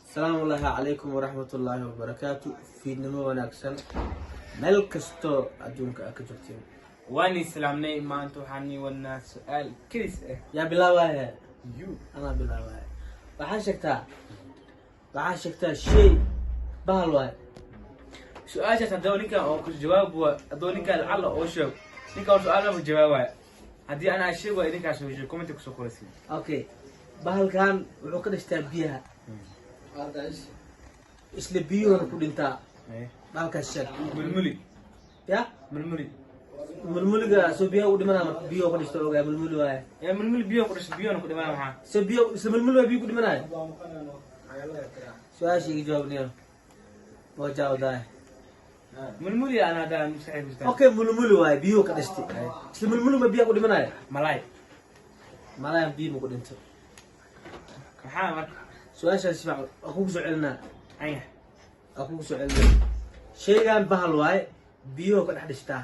السلام الله عليكم ورحمة الله وبركاته. في نمو ونكسن ملكستو أدونك أكجرتين واني سلامني ما انتو حاني والناس سؤال كيس يا بلاوي يو أنا بلاوي بحاشكتا شيء بهالواي سؤال جات دونيكا او كل جواب ودونيكا لعل او شو نيكا سؤال ما جواب هدي انا اشي وإنك شو كومنت كسو كورسي أوكي بهال كان وعقد اشتبيها isla biyuhuna ku dhintaa halkaas sheeg mulmuli ya mulmuli mulmuliga soo biyaha u dhimanaa marka biyo ka dhishto ogaa mulmuli waaye ee mulmuli biyo ku dhashay biyo ku dhimanaa maxaa soo biyo isla mulmuli waa biyo ku dhimanaayo su'aashayga jawaabniyo waa jaawdaay mulmuli ana hada mustahil okay mulmuli waaye biyo ka dhashtay isla mulmuli ma biyo ku dhimanaayo malay biyo ku dhinto maxaa marka سؤال شباب أخوك سؤالنا أيه أخوك سؤالنا شيء كان بهالواي بيو كن أحد اشتاه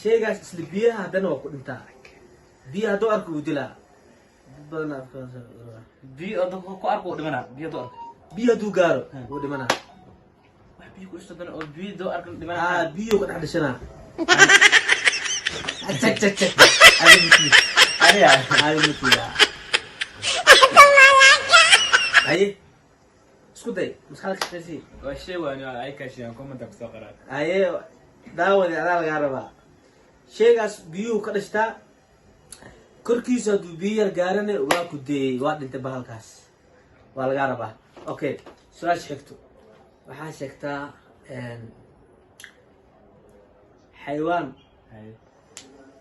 شيء كان اسل بيها هذا نوع كن انت بيها دو أركو دلا بدنا بيو دو كو أركو دمنا بيو دو بيها دو قارو ودمنا بيو كو استدنا أو بيو دو أركو دمنا بيو كن أحد شنا تك هذه مثلي أيه سكوتي مش خالك شيء والشيء وانا أي كاشي أنكم من تكسر قرار أيه داود على الغربة شيء قاس بيو كرشتا كركيس هدو بير قارنة واكودي واد انتبه الكاس والغربة أوكي سؤال شكتو وحا شكتا حيوان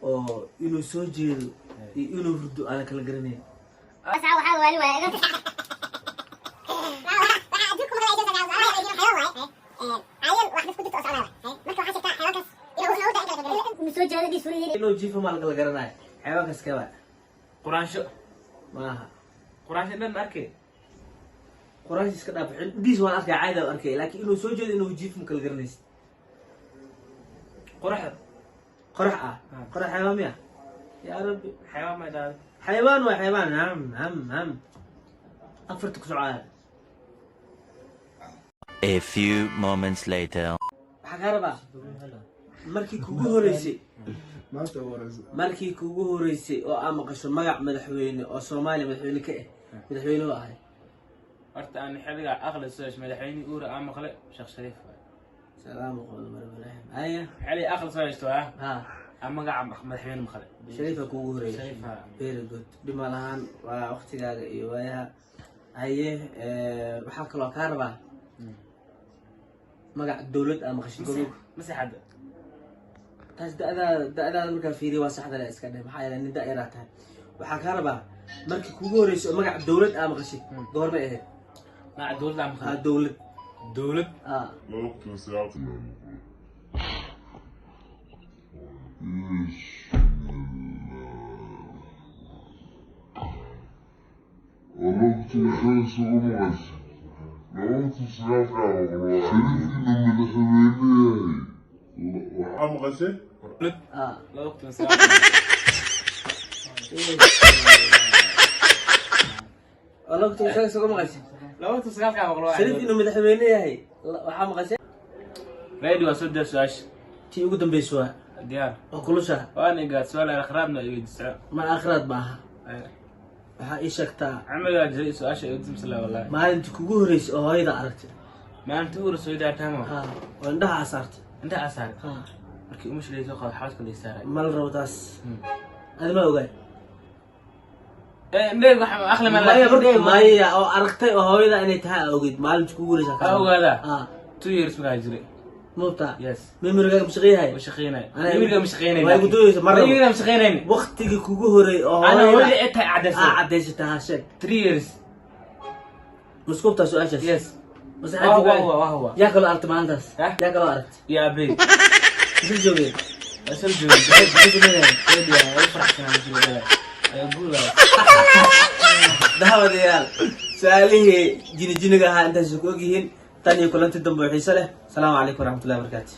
أو إنو سوجيل إنو ردو أنا كلا قرنين أسعى وحاول إنه جيفه مالك القرناي حيوان كسكوا قرآن شو ماها قرآن شو ده أركي قرآن يسكت أب ديس وان أركي عادة أركي لكن إنه سوجد إنه جيف مكل قرنيس قرح قرح حيوان مياه يا ربي حيوان ما ده حيوان وحيوان هم أفرتك سؤال A few moments later. حكاربا markii kugu horeysay oo aan maqasho magac madaxweyne oo Soomaaliya madaxweyne ka ah madaxweyne oo ahay horta aan xiliga aqli soo madaxweyne uura ama qale Sheekh Shariif salaam qolo marwalaah aya xili aqli soo yeeshto ama magac madaxweyne ma qale Shariif kugu horeysay very good dhimalahan waa waqtigaaga iyo waayaha aye waxa kale oo ka rabaa magac dawlad ama qashin مساحة taas da'da marka fiiriyo waa saxda la iska dhig maxaa yeelay nin daa'ira tahay waxa ka rabaa markii kugu horeysay magac dawlad ama qashin goorma ahayd magac dawlad ama qashin dawlad لو ساعات والله تخيل سوماس لو تسافر والله شريف من الحويني وحام غسل لا وقت مساحة والله كنت مخيل سوق مغسل لا وقت مساحة كم والله شريف إنه مدحويني هي وحام غسل راديو أسود سؤال تي قدام بيسوا ديار وكلشها وأنا قاعد سؤال على خرابنا يدسع ما آخرات معها waxaa ii sheegtaa عمل جزء سؤال شيء يدسم سلا والله maalintii kugu horeysay oo hooyada aragtay ما أنت هو رسول ده تمام oo indhaha asaartay أنت أسعد markii umu shilay soo qad xawadka la isaaray ma la rabo taas adima ogaay ndheeg waxa akhli ma la maya oo aragtay oo hooyada inay tahay awgeed maalintii kugu horeysay ka ogaada 2 years ma jire mubta yes memoryga mashaqeeyay mashaqeynay memoryga mashaqeynay way ku dooyay mar memoryga mashaqeynay waqtigi kugu horeey oo ana hooyada wali inta cadeysatay ha sheeg 3 years مسكوبتا سؤال yes هو يا كلو أرت ما عندس يا كلو أرت يا بي شو جوين أسأل جوين يا يفرح كنا نجيب يقول ده هو ديال سؤاله جيني جيني قاعد أنت شكوكين تاني كلن تدم بحيسله السلام عليكم ورحمة الله وبركاته.